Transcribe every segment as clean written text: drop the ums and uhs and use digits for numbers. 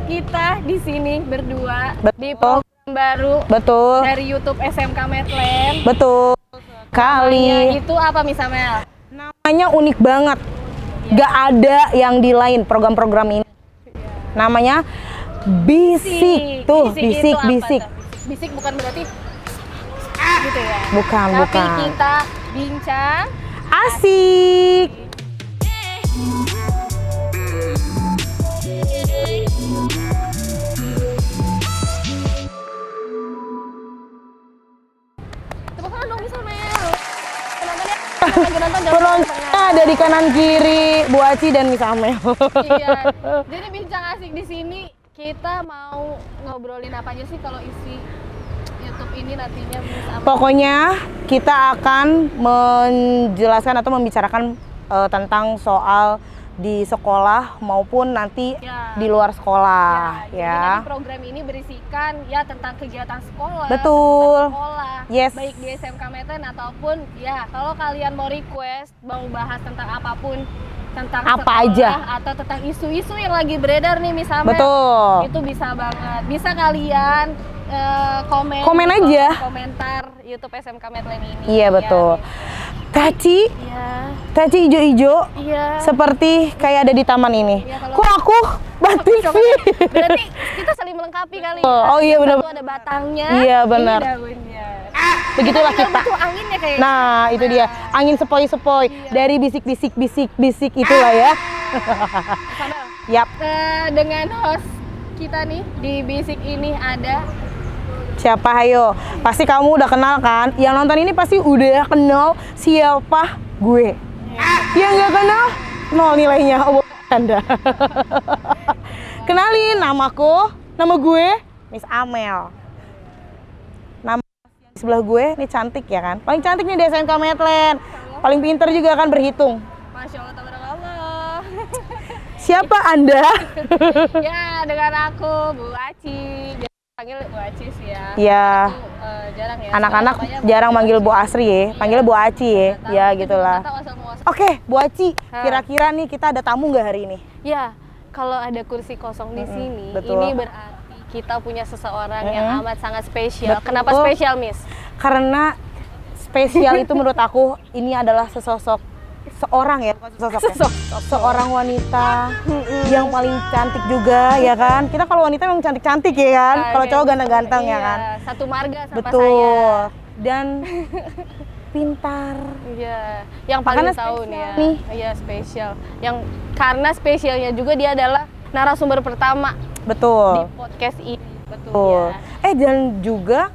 kita di sini berdua di Betul. program baru Betul. dari YouTube SMK Medland. Betul. Namanya Kali. itu apa Miss Amel? Namanya unik banget. Gak ada yang di lain program-program ini. Namanya Bisik. Tuh, Bisik itu apa bisik. tuh? Bisik bukan berarti gitu ya. Bukan, Tapi bukan. kita bincang Asik. tepuk tangan dong Miss Amel. Penontonnya lagi nonton jangan Penontonnya ada di kanan kiri, Bu Aci dan Miss Amel. Iya. Jadi bincang asik di sini kita mau ngobrolin apa aja sih kalau isi YouTube ini nantinya Miss Amel? Pokoknya kita akan menjelaskan atau membicarakan tentang soal di sekolah maupun nanti Ya. di luar sekolah Jadi ya. nanti program ini berisikan ya tentang kegiatan sekolah. Betul. seputar sekolah. Yes. Baik di SMK Medland ataupun ya kalau kalian mau request mau bahas tentang apapun tentang Apa sekolah aja. atau tentang isu-isu yang lagi beredar nih misalnya. Betul. Itu bisa banget. Bisa kalian komen Komen di aja. komentar YouTube SMK Medland ini. Iya betul. Taci, Iya. Taci ijo-ijo Iya. seperti kayak ada di taman ini. Iya, kalau- Kok aku batik Coba, sih? berarti kita saling melengkapi kali ya. Oh, iya, benar. Satu ada batangnya. Iya, benar. Ini daunnya. Begitulah Tinggal kita. butuh anginnya kayaknya. Nah, itu dia. Angin sepoi-sepoi Iya. dari bisik-bisik itulah ya. Sambil. Yap. Dengan host kita nih di Bisik ini ada Siapa ayo? Pasti kamu udah kenal kan? Yang nonton ini pasti udah kenal siapa gue. Yang nggak kenal, nol nilainya. Oh, Anda. Kenalin, nama gue Miss Amel. Nama di sebelah gue, nih cantik ya kan? Paling cantik nih di SMK Medland. Paling pinter juga kan berhitung. Masya Allah tabarakallah. Siapa Anda? Ya dengan aku Bu Aci. Biasa panggil Bu Aci sih ya. Ya, Aku, jarang ya. anak-anak Soalnya jarang Bu manggil Aci. Bu Asri ya. Panggilnya Bu Aci ya. Tahu, Ya tapi gitulah. nggak tahu asal-muasal. Oke, Bu Aci, Hah. kira-kira nih kita ada tamu nggak hari ini? Ya, kalau ada kursi kosong di sini, betul. ini berarti kita punya seseorang yang amat sangat spesial. Betul. Kenapa spesial, Miss? Karena spesial itu menurut aku ini adalah seorang ya, bukan sosok ya. Seorang wanita yang paling cantik juga ya kan. Kita kalau wanita memang cantik-cantik ya kan. Kalau cowok ganteng-ganteng ya kan. Satu marga sama Betul. Dan pintar. Iya, yang paling Makanya tahu spesial nih ya. nih. Iya, spesial. Yang karena spesialnya juga dia adalah narasumber pertama di Betul. podcast ini. Betul. Ya. Dan juga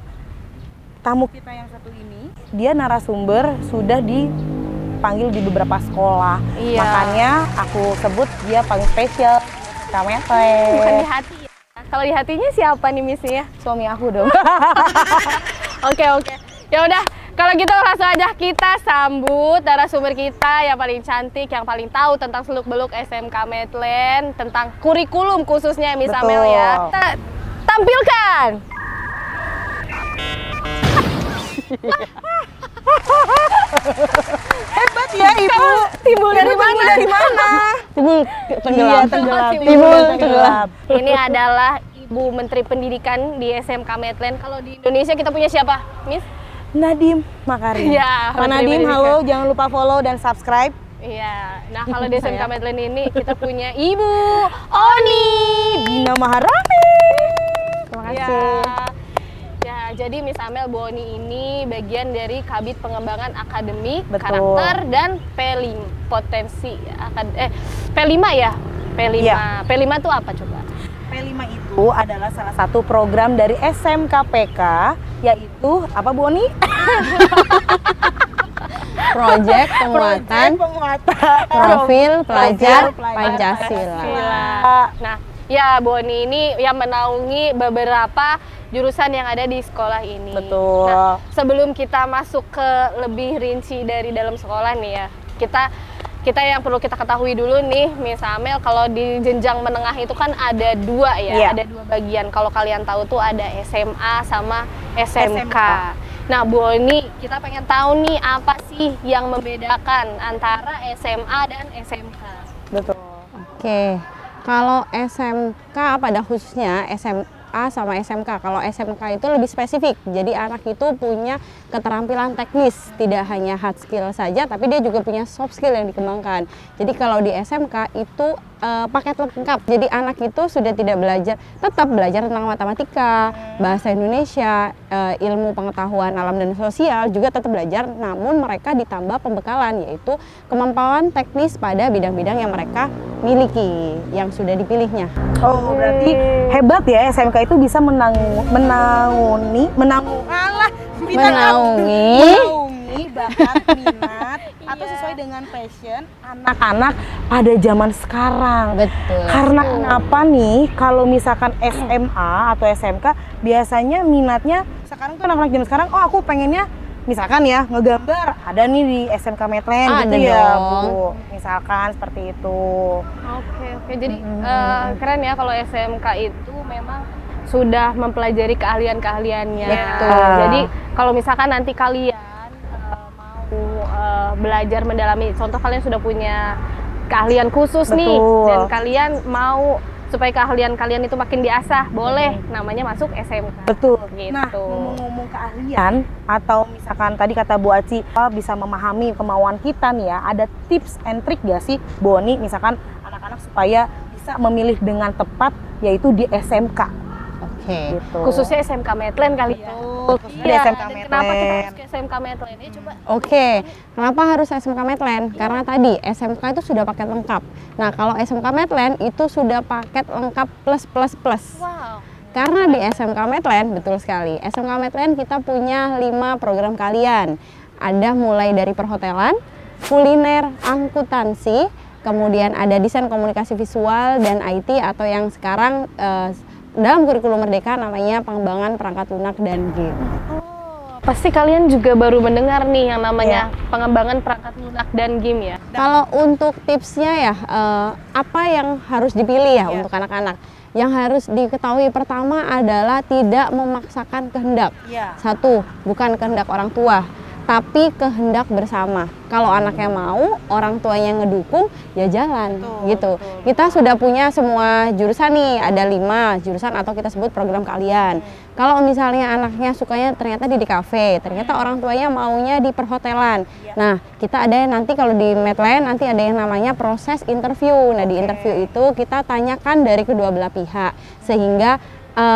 tamu kita yang satu ini, dia narasumber sudah dipanggil di beberapa sekolah. Iya. Makanya aku sebut dia paling spesial. Bukan di Kamete. hati ya. Kalau di hatinya siapa nih Missnya? Suami aku dong. Oke. Ya udah, kalau gitu langsung aja kita sambut narasumber kita yang paling cantik, yang paling tahu tentang seluk-beluk SMK Medland, tentang kurikulum khususnya Miss Betul. Amel ya. Kita tampilkan. Hebat ya Ibu. Timbul dari mana? Dari mana? Timbul tenggelam. Iya, tenggelam. timbul Tenggelam. Ini adalah Ibu Menteri Pendidikan di SMK Medland. Kalau di Indonesia kita punya siapa, Miss? Nadiem Makarim. Iya, Pak Menteri Nadiem, Pendidikan. halo, jangan lupa follow dan subscribe. Iya. Nah, kalau di SMK Medland ini kita punya Ibu Oni. Bina Maharani. Terima Ya. kasih. Ya, jadi Miss Amel Bu Oni ini bagian dari Kabit Pengembangan Akademik, Betul. Karakter dan P5 potensi P5 ya? P5. Iya. P5 itu apa coba? P5 itu adalah salah satu program dari SMKPK, yaitu apa Bu Oni? Proyek penguatan penguatan profil pelajar Pancasila. Pancasila. Nah, ya Bu Oni ini yang menaungi beberapa jurusan yang ada di sekolah ini. Betul. Nah, sebelum kita masuk ke lebih rinci dari dalam sekolah nih ya, kita yang perlu kita ketahui dulu nih, Miss Amel, kalau di jenjang menengah itu kan ada dua ya, Iya. ada dua bagian. Kalau kalian tahu tuh ada SMA sama SMK. SMK. Nah, Bu Oni, kita pengen tahu nih apa sih yang membedakan antara SMA dan SMK? Betul. Oke, Kalau SMK pada khususnya SMA sama SMK. Kalau SMK itu lebih spesifik. Jadi anak itu punya keterampilan teknis, tidak hanya hard skill saja, tapi dia juga punya soft skill yang dikembangkan. Jadi kalau di SMK itu paket lengkap. Jadi anak itu sudah tidak tetap belajar tentang matematika, bahasa Indonesia, ilmu pengetahuan alam dan sosial juga tetap belajar, namun mereka ditambah pembekalan yaitu kemampuan teknis pada bidang-bidang yang mereka miliki, yang sudah dipilihnya. Oh, berarti hebat ya SMK itu bisa menaungi bakat, minat, atau sesuai dengan passion anak-anak pada zaman sekarang. Betul. Karena kenapa nih kalau misalkan SMA atau SMK biasanya minatnya sekarang tuh anak-anak zaman sekarang, oh aku pengennya misalkan ya ngegambar, ada nih di SMK Medland gitu Ada ya dong. Bu. Misalkan seperti itu. Oke. Jadi keren ya kalau SMK itu memang sudah mempelajari keahlian-keahliannya. Betul. Jadi kalau misalkan nanti kalian mau belajar mendalami, contoh kalian sudah punya keahlian khusus nih, Betul. dan kalian mau supaya keahlian kalian itu makin diasah, boleh namanya masuk SMK. Betul. Gitu. Nah, ngomong-ngomong keahlian atau misalkan tadi kata Bu Aci bisa memahami kemauan kita nih ya, ada tips and trick gak sih Boni misalkan anak-anak supaya bisa memilih dengan tepat yaitu di SMK Oke. gitu. Khususnya SMK Medland kali ya. Khususnya di Iya, SMK dan kenapa kita Medland. harus ke SMK Medland? Ya coba. Oke, kenapa harus SMK Medland? Karena tadi SMK itu sudah paket lengkap. Nah, kalau SMK Medland itu sudah paket lengkap plus plus plus. Wow. Karena di SMK Medland, betul sekali. SMK Medland kita punya 5 program kalian. Ada mulai dari perhotelan, kuliner, akuntansi, kemudian ada desain komunikasi visual dan IT atau yang sekarang dalam kurikulum Merdeka namanya pengembangan perangkat lunak dan game. Pasti kalian juga baru mendengar nih yang namanya pengembangan perangkat lunak dan game ya. Kalau untuk tipsnya ya, apa yang harus dipilih ya untuk anak-anak? Yang harus diketahui pertama adalah tidak memaksakan kehendak. Iya. Satu, bukan kehendak orang tua, tapi kehendak bersama. Kalau anaknya mau, orang tuanya ngedukung, ya jalan gitu. Kita sudah punya semua jurusan nih, ada 5 jurusan atau kita sebut program kalian. Kalau misalnya anaknya sukanya ternyata di kafe, ternyata orang tuanya maunya di perhotelan. Nah, kita ada nanti kalau di Medland nanti ada yang namanya proses interview. Nah, di interview itu kita tanyakan dari kedua belah pihak sehingga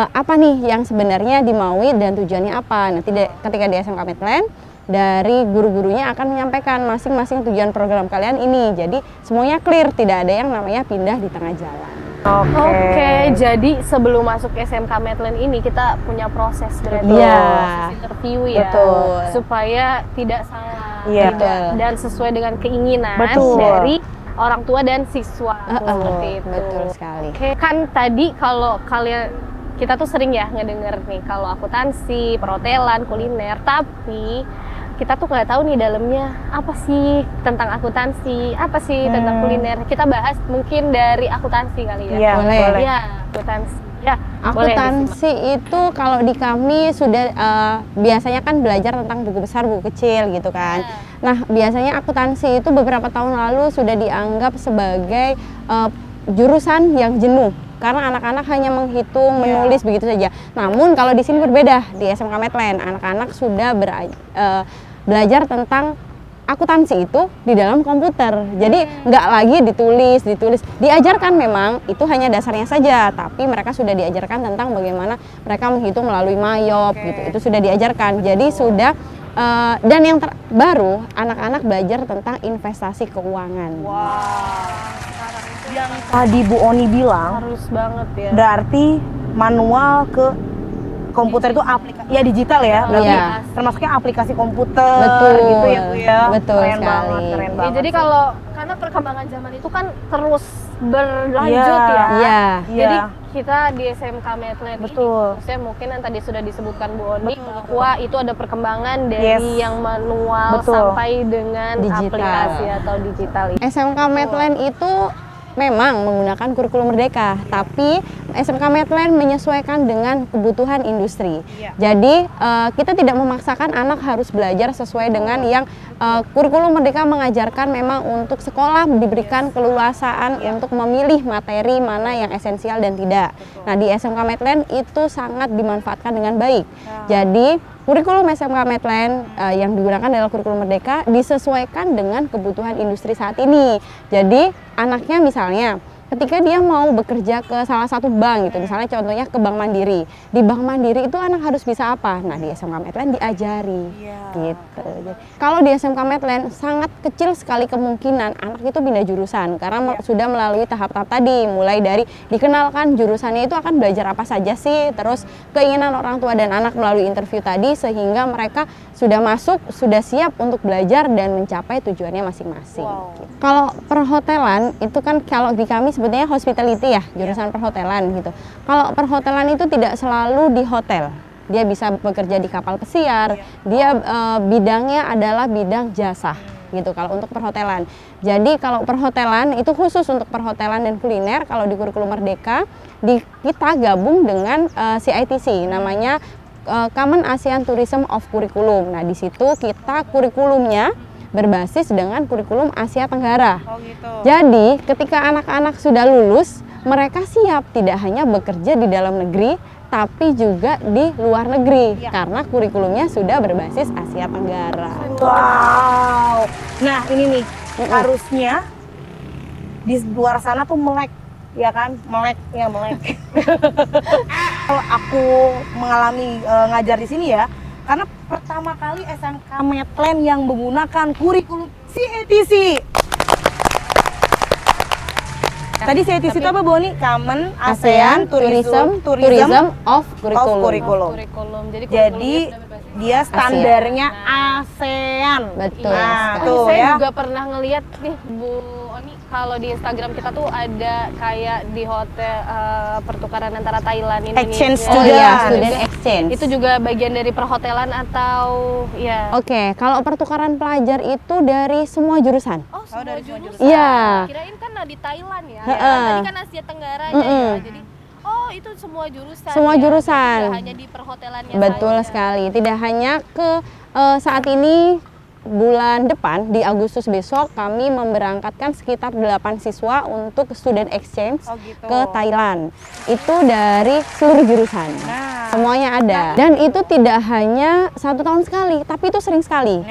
apa nih yang sebenarnya dimaui dan tujuannya apa. Nanti ketika di SMK Medland dari guru-gurunya akan menyampaikan masing-masing tujuan program kalian ini. Jadi semuanya clear, tidak ada yang namanya pindah di tengah jalan. Oke, jadi sebelum masuk SMK Medland ini kita punya proses berarti Iya. proses interview ya, Betul. supaya tidak salah Iya. dan sesuai dengan keinginan Betul. dari orang tua dan siswa. Seperti itu. Betul sekali. Oke, kan tadi kalau kita tuh sering ya ngedenger nih kalau akuntansi, perhotelan, kuliner, tapi kita tuh nggak tahu nih dalamnya apa sih tentang akuntansi, apa sih tentang kuliner. Kita bahas mungkin dari akuntansi kali ya. Iya, Boleh. boleh. Iya, akuntansi. Ya, Akuntansi itu kalau di kami sudah biasanya kan belajar tentang buku besar, buku kecil gitu kan. Nah, biasanya akuntansi itu beberapa tahun lalu sudah dianggap sebagai jurusan yang jenuh. Karena anak-anak hanya menghitung, menulis begitu saja. Namun kalau di sini berbeda, di SMK Medland anak-anak sudah belajar tentang akuntansi itu di dalam komputer. Jadi nggak lagi ditulis. Diajarkan memang itu hanya dasarnya saja, tapi mereka sudah diajarkan tentang bagaimana mereka menghitung melalui mayop gitu. Itu sudah diajarkan. Jadi sudah dan yang terbaru anak-anak belajar tentang investasi keuangan. Yang tadi Bu Oni bilang harus banget ya. berarti manual ke komputer itu ya digital ya, berarti Iya. termasuknya aplikasi komputer Betul. gitu ya Bu ya. Betul keren sekali. banget, keren Ya, banget. jadi karena perkembangan zaman itu kan terus berlanjut Iya. ya. Iya. Jadi kita di SMK Medland Betul. ini, maksudnya mungkin yang tadi sudah disebutkan Bu Oni bahwa itu ada perkembangan dari Yes. yang manual Betul. sampai dengan Digital. aplikasi atau digital. SMK Medland itu memang menggunakan kurikulum Merdeka, tapi SMK Medland menyesuaikan dengan kebutuhan industri. Jadi kita tidak memaksakan anak harus belajar sesuai dengan yang kurikulum Merdeka mengajarkan memang untuk sekolah diberikan keleluasaan untuk memilih materi mana yang esensial dan tidak. Nah, di SMK Medland itu sangat dimanfaatkan dengan baik. Jadi kurikulum SMK Medland yang digunakan adalah kurikulum Merdeka disesuaikan dengan kebutuhan industri saat ini. Jadi anaknya misalnya ketika dia mau bekerja ke salah satu bank gitu, misalnya contohnya ke Bank Mandiri. Di Bank Mandiri itu anak harus bisa apa? Nah, di SMK Medland diajari. Gitu. Jadi, kalau di SMK Medland sangat kecil sekali kemungkinan anak itu pindah jurusan karena sudah melalui tahap-tahap tadi, mulai dari dikenalkan jurusannya itu akan belajar apa saja sih, terus keinginan orang tua dan anak melalui interview tadi sehingga mereka sudah masuk, sudah siap untuk belajar dan mencapai tujuannya masing-masing. Gitu. Kalau perhotelan itu kan kalau di kami sebetulnya hospitality ya, jurusan perhotelan gitu. Kalau perhotelan itu tidak selalu di hotel. Dia bisa bekerja di kapal pesiar, dia bidangnya adalah bidang jasa gitu kalau untuk perhotelan. Jadi kalau perhotelan itu khusus untuk perhotelan dan kuliner, kalau di kurikulum Merdeka kita gabung dengan CITC namanya Common ASEAN Tourism of Curriculum. Nah, di situ kita kurikulumnya berbasis dengan kurikulum Asia Tenggara. Jadi ketika anak-anak sudah lulus, mereka siap tidak hanya bekerja di dalam negeri, tapi juga di luar negeri karena kurikulumnya sudah berbasis Asia Tenggara. Wow. Nah, ini nih harusnya di luar sana tuh melek, ya kan? Melek. Kalau aku mengalami ngajar di sini ya, karena pertama kali SMK Medland yang menggunakan kurikulum CITC. Tadi CITC itu apa, Boni? Common ASEAN Tourism of Curriculum. Jadi dia standarnya ASEAN. Betul. Nah, Oh, tuh saya ya. juga pernah ngeliat nih Bu Oni, kalau di Instagram kita tuh ada kayak di hotel pertukaran antara Thailand Indonesia. Exchange Oh juga. iya, student exchange. Itu juga bagian dari perhotelan atau ya? Oke, kalau pertukaran pelajar itu dari semua jurusan. Oh, semua dari semua jurusan. Iya. Kirain kan di Thailand ya. Heeh. Tadi kan Asia Tenggara aja ya. Jadi itu semua jurusan. Semua ya? jurusan. Tidak hanya di perhotelannya Betul saja. sekali. Tidak hanya ke saat ini bulan depan di Agustus besok kami memberangkatkan sekitar 8 siswa untuk student exchange ke Thailand. Itu dari seluruh jurusan. Semuanya ada. Dan itu tidak hanya 1 tahun sekali, tapi itu sering sekali.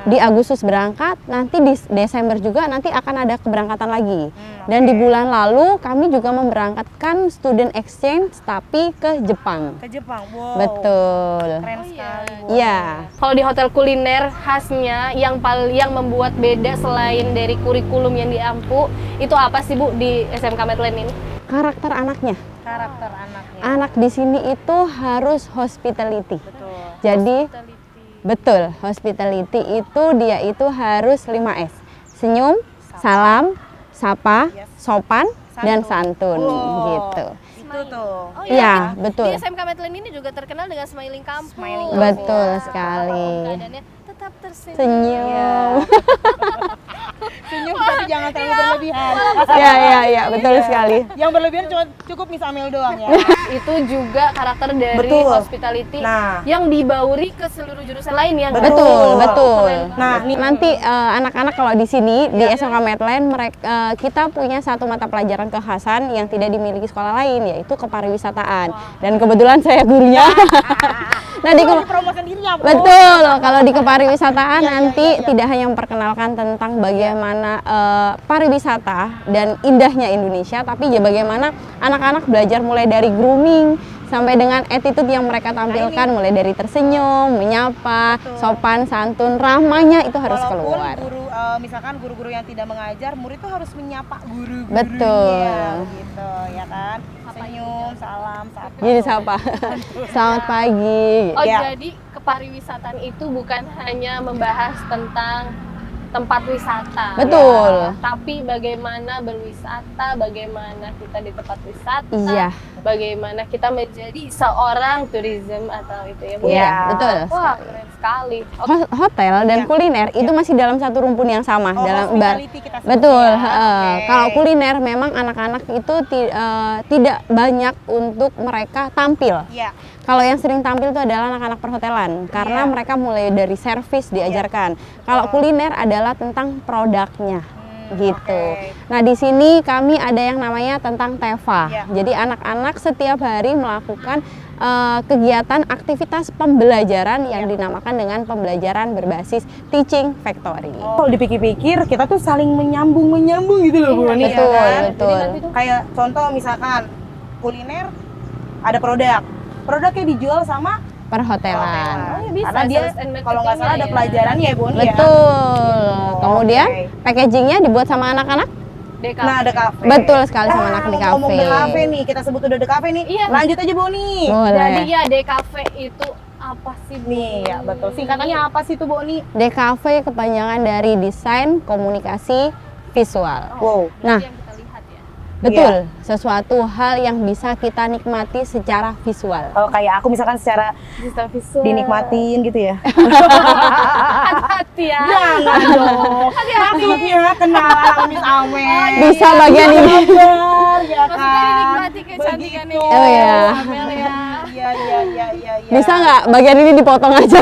Di Agustus berangkat, nanti di Desember juga nanti akan ada keberangkatan lagi. Dan di bulan lalu kami juga memberangkatkan student exchange tapi ke Jepang. Ke Jepang. Wow. Betul. Keren sekali. Iya. Kalau di hotel kuliner khasnya yang membuat beda selain dari kurikulum yang diampu, itu apa sih Bu di SMK Medland ini? Karakter anaknya. Karakter anaknya. Anak di sini itu harus hospitality. Betul. Jadi betul, hospitality itu dia itu harus 5S. Senyum, salam, sapa, sopan, dan santun gitu. Itu tuh. Oh Iya, kan? betul. Di SMK Medland ini juga terkenal dengan smiling kampus. Smiling Betul sekali. Keadaannya tetap tersenyum. Senyum. Senyum tapi jangan terlalu berlebihan. Ya, betul sekali. Yang berlebihan cuma cukup Miss Amel doang ya. Itu juga karakter dari Betul. hospitality Nah. yang dibauri ke seluruh jurusan lain yang Betul. Nah, nih Nanti anak-anak kalau di sini di SMK Medland kita punya satu mata pelajaran kekhasan yang tidak dimiliki sekolah lain, yaitu kepariwisataan. Dan kebetulan saya gurunya. Nah, promo sendiri ya, Bu. betul. Kalau di kepariwisataan nanti tidak hanya memperkenalkan tentang bagaimana pariwisata dan indahnya Indonesia, tapi ya bagaimana anak-anak belajar mulai dari grooming sampai dengan attitude yang mereka tampilkan, mulai dari tersenyum, menyapa, sopan, santun, ramahnya itu harus Walaupun keluar. guru misalkan guru-guru yang tidak mengajar, murid itu harus menyapa guru-gurunya. Betul. Gitu, ya kan? Senyum, salam, sapa. Jadi siapa? Selamat pagi. Oh, Ya. jadi kepariwisataan itu bukan hanya membahas tentang tempat wisata. Betul. Ya. Tapi bagaimana berwisata, bagaimana kita di tempat wisata, Iya. bagaimana kita menjadi seorang tourism atau itu ya Bu? Iya, ya? betul. Wah, keren sekali. Oke. Hotel dan Iya. kuliner itu masih dalam satu rumpun yang sama Oh, dalam hospitality kita sebut betul. ya. Oke. Kalau kuliner memang anak-anak itu tidak banyak untuk mereka tampil. Iya. Kalau yang sering tampil itu adalah anak-anak perhotelan karena Iya. mereka mulai dari servis diajarkan. Kalau kuliner adalah tentang produknya. Gitu. oke. Nah, di sini kami ada yang namanya tentang TEVA. Iya. Jadi anak-anak setiap hari melakukan kegiatan aktivitas pembelajaran yang dinamakan dengan pembelajaran berbasis teaching factory. Kalau dipikir-pikir kita tuh saling menyambung gitu loh Bu Ani, ya Betul, kan? betul. Jadi nanti tuh Kayak contoh misalkan kuliner ada produknya dijual sama Perhotelan. Oh, ya bisa, karena dia sales and kalau nggak salah ada marketingnya ya. pelajaran ya Bu Ani, ya. Betul. Kemudian oke. packagingnya dibuat sama anak-anak. DKV. Nah, ada kafe. Betul sekali sama anak di Ngomong kafe. The Cafe nih, kita sebut udah The Cafe nih. Iya. Lanjut aja Bu Ani. Boleh. Jadi ya DKV itu apa sih Bu? Nih ya betul. Singkatannya apa sih tuh Bu Ani? DKV kepanjangan dari desain komunikasi visual. Wow. Nah, Yang kita lihat ya. betul, sesuatu hal yang bisa kita nikmati secara visual. Kalau kayak aku misalkan secara Digital visual. dinikmatin gitu ya. Hati-hati ya. Jangan dong. Maksudnya kenal Miss Amel. Bisa bagian ini. Sabar, ya kan. Maksudnya dinikmati kecantikannya. Begitu. Oh, iya. Amel ya. Iya. Bisa nggak bagian ini dipotong aja?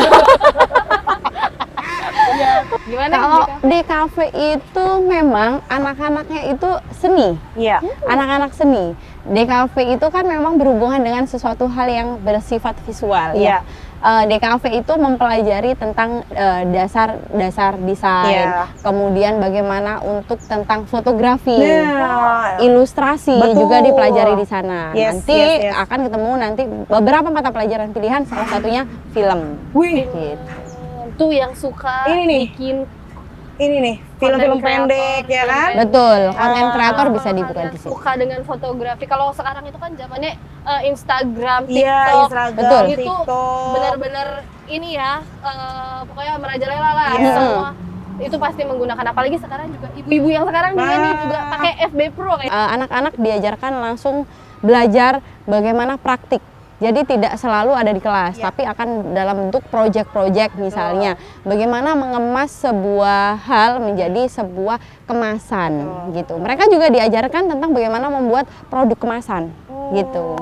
Gimana Kalau DKV? DKV itu memang anak-anaknya itu seni. Iya. Anak-anak seni. DKV itu kan memang berhubungan dengan sesuatu hal yang bersifat visual. Iya. DKV itu mempelajari tentang dasar desain, Iya. kemudian bagaimana untuk tentang fotografi, Nah, ilustrasi Betul. juga dipelajari di sana. Yes, Nanti yes. akan ketemu nanti beberapa mata pelajaran pilihan, salah satunya film. wih, Gitu. Tuh yang suka Ini nih. bikin ini nih film-film Konten pendek kreator, ya kan? Betul, konten Ah. kreator bisa dibuka kalian di sini. suka dengan fotografi. Kalau sekarang itu kan zamannya Instagram, Iya, TikTok. Instagram, Betul. Itu TikTok. benar-benar ini ya, pokoknya merajalela lah Iya. semua. Itu pasti menggunakan, apalagi sekarang juga ibu-ibu yang sekarang juga nih Nah. juga pakai FB Pro kayak. Anak-anak diajarkan langsung belajar bagaimana praktik. Jadi tidak selalu ada di kelas, Ya. tapi akan dalam bentuk project-project misalnya. Bagaimana mengemas sebuah hal menjadi sebuah kemasan gitu. Mereka juga diajarkan tentang bagaimana membuat produk kemasan gitu.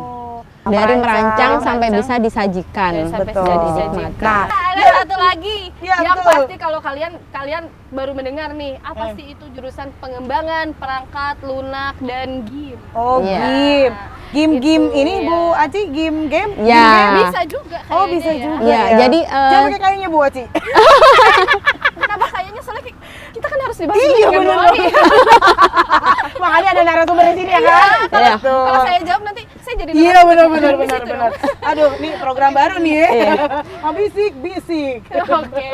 Dari merancang sampai bisa disajikan. Dan sampai betul. bisa dinikmati. Nah, Ada satu lagi Iya, yang betul. pasti kalau kalian baru mendengar nih, apa sih itu jurusan pengembangan perangkat lunak dan game. Oh, Iya. game Itu, ini iya. Bu Aci game. Ya. Bisa juga kayaknya. Oh, bisa ya. juga. Iya, ya. jadi Jangan pakai kayaknya Bu Aci. Kenapa kayaknya soalnya kita kan harus dibahas Iya, dengan bener. Bu Ani. Makanya ada narasumber di sini ya kan? Iya. Kalau saya jawab nanti saya jadi Iya narasumber benar di situ dong. Aduh, nih program baru nih ya. Iya. Bisik. Oke.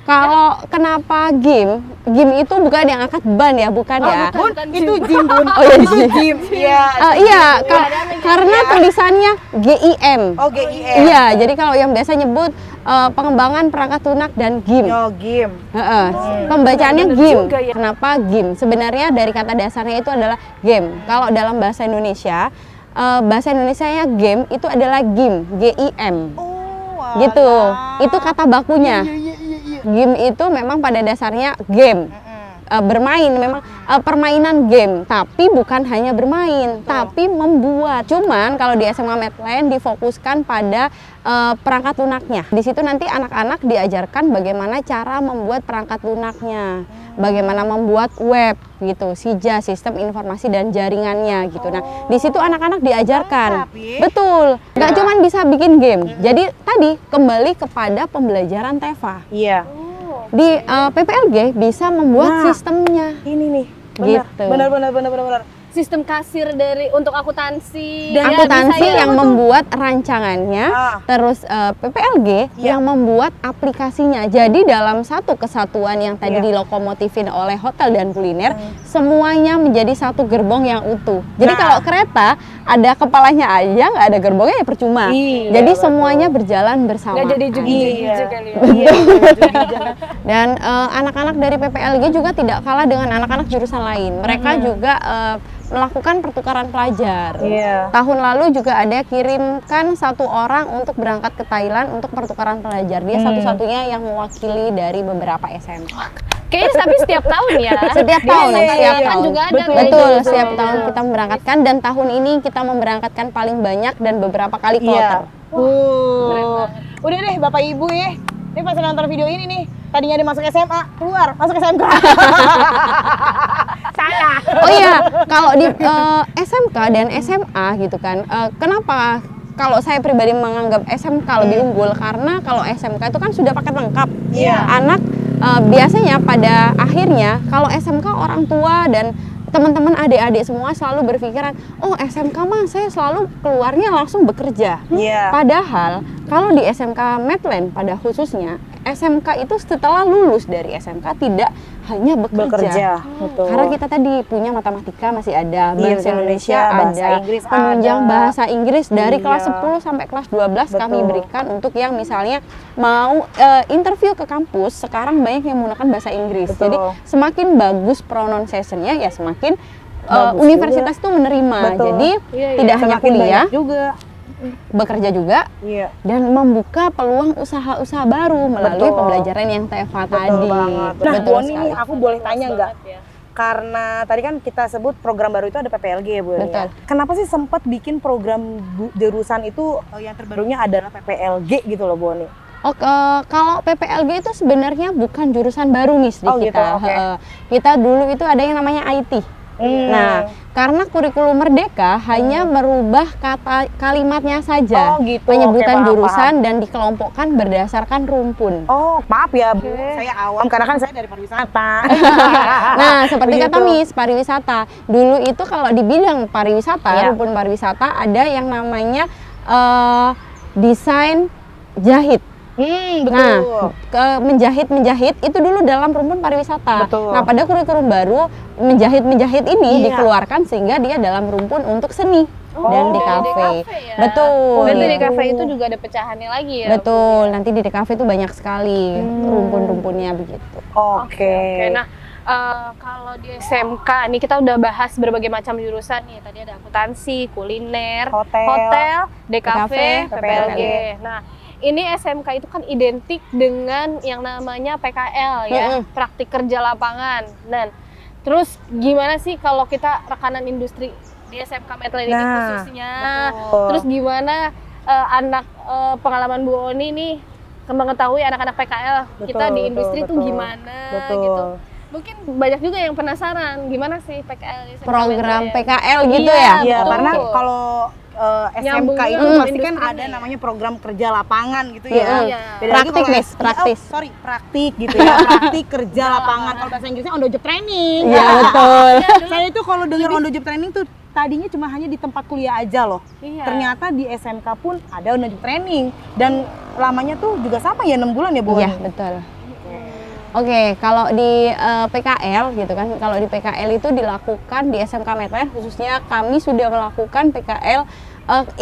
kalau kenapa game? Game itu bukan yang angkat ban ya, bukan ya? Bun, bukan itu gym. gym Bun. Oh, iya, itu gym. gym. Iya. Iya, ada karena tulisannya GIM. Oh, GIM. Iya, jadi kalau yang biasa nyebut pengembangan perangkat lunak dan game. Oh, game. Heeh. Pembacaannya Bener game. juga ya. Kenapa game? Sebenarnya dari kata dasarnya itu adalah game. Kalau dalam bahasa Indonesianya game itu adalah game, GIM. Oh, Gitu. walah. Itu kata bakunya. Iya. Game itu memang pada dasarnya game. Bermain memang permainan game, tapi bukan hanya bermain, tapi membuat. Cuman kalau di SMA Medland difokuskan pada perangkat lunaknya. Di situ nanti anak-anak diajarkan bagaimana cara membuat perangkat lunaknya, bagaimana membuat web gitu, SIJA, sistem informasi dan jaringannya gitu. Nah, di situ anak-anak diajarkan. Mantap, ya. Betul. Nggak cuman bisa bikin game. Jadi tadi kembali kepada pembelajaran TEVA. Iya. Di PPLG bisa membuat Nah. sistemnya. Ini nih. Gitu. Benar. sistem kasir dari untuk akuntansi. Dan Akuntansi bisa ya, yang apa tuh? membuat rancangannya, terus PPLG yang membuat aplikasinya. Jadi dalam satu kesatuan yang tadi dilokomotifin oleh hotel dan kuliner, semuanya menjadi satu gerbong yang utuh. Jadi kalau kereta ada kepalanya aja, nggak ada gerbongnya ya percuma. Iya, Jadi semuanya berjalan bersama. Nggak jadi jugi-jugi kali ya. Dan anak-anak dari PPLG juga tidak kalah dengan anak-anak jurusan lain. Mereka juga melakukan pertukaran pelajar. Iya. Tahun lalu juga ada kirimkan satu orang untuk berangkat ke Thailand untuk pertukaran pelajar. Dia satu-satunya yang mewakili dari beberapa SMA. Kayaknya tapi setiap tahun ya. Setiap tahun, setiap kan tahun. juga ada. Betul, kayak Betul, gitu. setiap tahun kita memberangkatkan dan tahun ini kita memberangkatkan paling banyak dan beberapa kali kloter. Udah deh Bapak Ibu ya. Ini pas nonton video ini nih, tadinya dia masuk SMA, keluar, masuk SMK. Salah. Oh iya, kalau di SMK dan SMA gitu kan, kenapa kalau saya pribadi menganggap SMK lebih unggul? Karena kalau SMK itu kan sudah paket lengkap. Iya. Anak biasanya pada akhirnya kalau SMK orang tua dan teman-teman adik-adik semua selalu berpikiran, oh SMK mah saya selalu keluarnya langsung bekerja. Iya. Padahal kalau di SMK Medland pada khususnya, SMK itu setelah lulus dari SMK tidak hanya bekerja. Betul. Karena kita tadi punya matematika masih ada, Iya, bahasa Indonesia bahasa ada, Inggris penunjang ada. bahasa Inggris dari Iya. kelas 10 sampai kelas 12 kami Betul. berikan untuk yang misalnya mau interview ke kampus, sekarang banyak yang menggunakan bahasa Inggris. Betul. Jadi semakin bagus pronunciation-nya ya semakin Bagus universitas itu menerima. Betul. Jadi Iya, iya. tidak hanya Semakin kuliah, banyak juga. bekerja juga Iya. dan membuka peluang usaha-usaha baru melalui Betul. pembelajaran yang TFA Betul tadi. banget. Nah, Betul Boni sekali. nih aku boleh tanya nggak? Banget ya. Karena tadi kan kita sebut program baru itu ada PPLG ya Bu. Betul. Ya? Kenapa sih sempat bikin program jurusan itu yang terbarunya adalah PPLG gitu loh Boni? Oh, kalau PPLG itu sebenarnya bukan jurusan baru nih di Oh, gitu, kita. oke. Kita dulu itu ada yang namanya IT. Nah, karena kurikulum Merdeka hanya merubah kata kalimatnya saja, Oh, gitu. penyebutan Oke, paham, jurusan dan dikelompokkan berdasarkan rumpun. Oh, maaf ya Bu, saya awam karena kan saya dari pariwisata. Nah, seperti Begitu. kata Miss, pariwisata. Dulu itu kalau di bidang pariwisata, Iya. rumpun pariwisata ada yang namanya desain jahit. Betul. Nah, menjahit itu dulu dalam rumpun pariwisata. Betul. Nah, pada kurikulum baru menjahit ini Iya. dikeluarkan sehingga dia dalam rumpun untuk seni dan di Di kafe. kafe ya. Betul. Berarti di kafe itu juga ada pecahannya lagi ya. Betul. Nanti di kafe itu banyak sekali rumpun-rumpunnya begitu. Oke. Nah, kalau di SMK nih kita udah bahas berbagai macam jurusan nih. Tadi ada akuntansi, kuliner, Hotel, DKV, PPLG. PPLG. Nah, ini SMK itu kan identik dengan yang namanya PKL ya, praktik kerja lapangan. Dan terus gimana sih kalau kita rekanan industri di SMK Medland ini Nah, khususnya? betul. Terus gimana pengalaman Bu Oni nih mengetahui anak-anak PKL kita Betul, di industri itu betul. gimana Betul. gitu. Mungkin banyak juga yang penasaran gimana sih PKL di SMK Program Medland? PKL gitu Iya, ya. Iya, betul. karena kalau SMK Nyambungnya itu sama pasti kan industrinya ada ya. namanya program kerja lapangan gitu Iya. ya. Iya. Beda lagi Praktik, kalau Miss, praktis. praktik gitu ya. Praktik kerja lapangan. Kalau bahasa Inggrisnya on the job training. Iya, betul. Saya itu kalau dengar on the job training tuh tadinya cuma hanya di tempat kuliah aja loh. Iya. Ternyata di SMK pun ada on the job training dan lamanya tuh juga sama ya 6 bulan ya Bu. Iya, betul. Oke, kalau di PKL gitu kan, kalau di PKL itu dilakukan di SMK Medland khususnya kami sudah melakukan PKL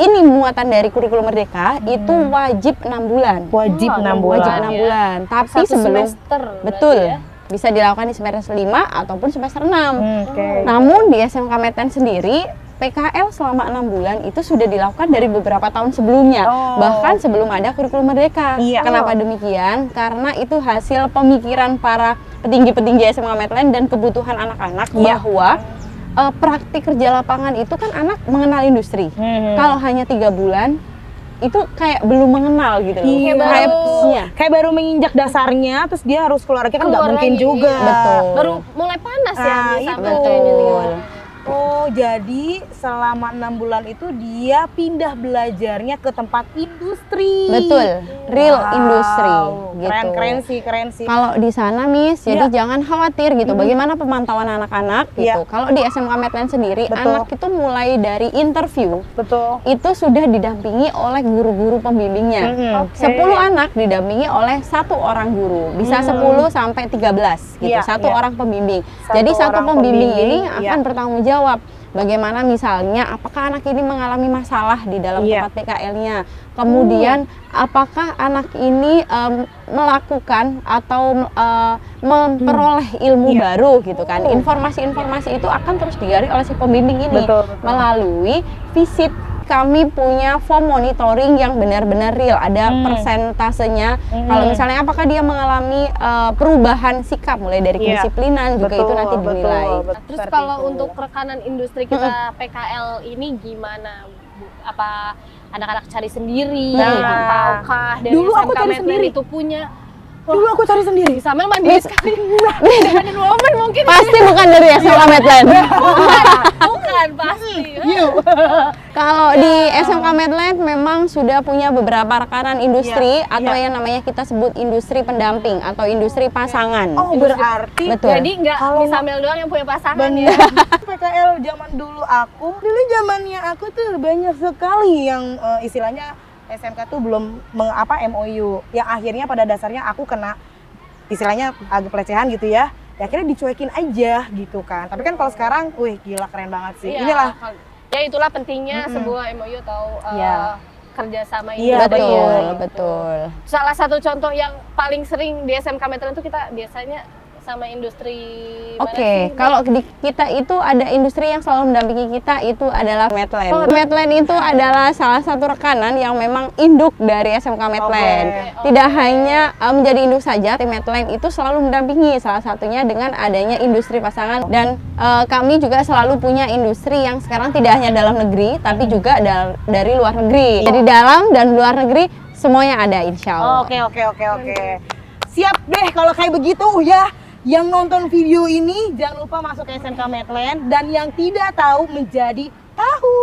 ini muatan dari kurikulum Merdeka itu wajib 6 bulan. Wajib Oh, 6 Wajib bulan. 6 ya. bulan. Tapi Satu sebelum semester betul berarti ya? bisa dilakukan di semester 5 ataupun semester 6. Oke. Namun di SMK Medland sendiri PKL selama 6 bulan itu sudah dilakukan dari beberapa tahun sebelumnya, Oh. bahkan sebelum ada kurikulum Merdeka. Iya. Kenapa demikian? Karena itu hasil pemikiran para petinggi-petinggi SMK Medland dan kebutuhan anak-anak Iya. bahwa praktik kerja lapangan itu kan anak mengenal industri. Kalau hanya 3 bulan itu kayak belum mengenal gitu loh. Iya. Kayak iya. Kayak baru menginjak dasarnya, terus dia harus keluar lagi kan nggak Keluar mungkin lagi, juga. iya. Betul. Baru mulai panas ya Ah, di itu. sampai kayaknya 3 bulan. Oh, jadi selama 6 bulan itu dia pindah belajarnya ke tempat industri. Betul, real Wow, industri gitu. Keren sih. Kalau di sana Miss, jadi Iya. jangan khawatir gitu. Bagaimana pemantauan anak-anak gitu. Iya. Kalau di SMK Medland sendiri, Betul. anak itu mulai dari interview Betul. itu sudah didampingi oleh guru-guru pembimbingnya. Mm-mm. 10 anak didampingi oleh 1 orang guru, bisa 10 sampai 13 gitu, Iya, 1 iya. orang pembimbing. Satu Jadi 1 orang pembimbing pembimbing, ini iya. akan bertanggung jawab. Bagaimana misalnya, apakah anak ini mengalami masalah di dalam Iya. tempat PKL-nya? Kemudian, apakah anak ini melakukan atau memperoleh ilmu Iya. baru gitu kan? Informasi-informasi itu akan terus digali oleh si pembimbing ini Betul, betul. melalui visit. Kami punya form monitoring yang benar-benar real, ada persentasenya. Kalau misalnya apakah dia mengalami perubahan sikap mulai dari Iya. kedisiplinan juga itu nanti dinilai. Terus kalau untuk rekanan industri kita PKL ini gimana, Bu? Apa anak-anak cari sendiri Nah. ataukah dari Dulu aku SMK cari Medland sendiri. itu punya? Dulu aku cari sendiri. Sambil mandiri sekali. Dengan woman mungkin. Pasti bukan dari SMK Medland. Bukan pasti. Kalau di SMK Medland memang sudah punya beberapa rekanan industri Iya, atau iya. yang namanya kita sebut industri pendamping atau industri pasangan. Oh, berarti Betul. Jadi nggak Kalau- Misamel doang yang punya pasangan bener. ya. PKL zaman dulu zamannya aku tuh banyak sekali yang istilahnya SMK tuh belum MOU yang akhirnya pada dasarnya aku kena istilahnya agak pelecehan gitu ya. Ya akhirnya dicuekin aja gitu kan. Tapi kan kalau sekarang, wih gila keren banget sih. Iya, Inilah ya itulah pentingnya sebuah MOU atau Iya. kerjasama Iya, industri. Betul, betul. betul. Salah satu contoh yang paling sering di SMK Medland itu kita biasanya sama industri mana Oke, sih? kalau di kita itu ada industri yang selalu mendampingi kita itu adalah Medland. Oh, Medland itu adalah salah satu rekanan yang memang induk dari SMK Medland. Oke. Tidak hanya menjadi induk saja, tim Medland itu selalu mendampingi salah satunya dengan adanya industri pasangan dan kami juga selalu punya industri yang sekarang tidak hanya dalam negeri tapi juga dari luar negeri. Jadi dalam dan luar negeri semuanya ada insya Allah. Oke. Siap deh kalau kayak begitu ya. Yang nonton video ini jangan lupa masuk ke SMK Medland dan yang tidak tahu menjadi tahu.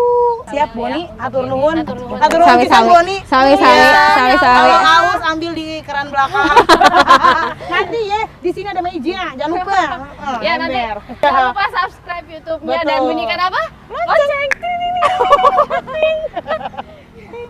Siap Boni, atur nuhun. Atur nuhun. Atur nuhun pisan Sami-sami. Boni. Sami-sami, Iya. sami-sami. Kalau haus ambil di keran belakang. Nanti ya di sini ada meja, jangan lupa. Ya nanti Ember. jangan lupa subscribe YouTube-nya dan Betul. bunyikan apa? Lonceng.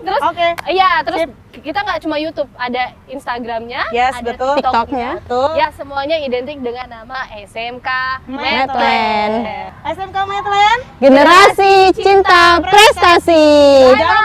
Terus, Oke. iya terus kita nggak cuma YouTube, ada Instagramnya, Yes, ada betul. TikToknya. Betul. Ya semuanya identik dengan nama SMK Medland. SMK Medland. Generasi cinta prestasi. Jangan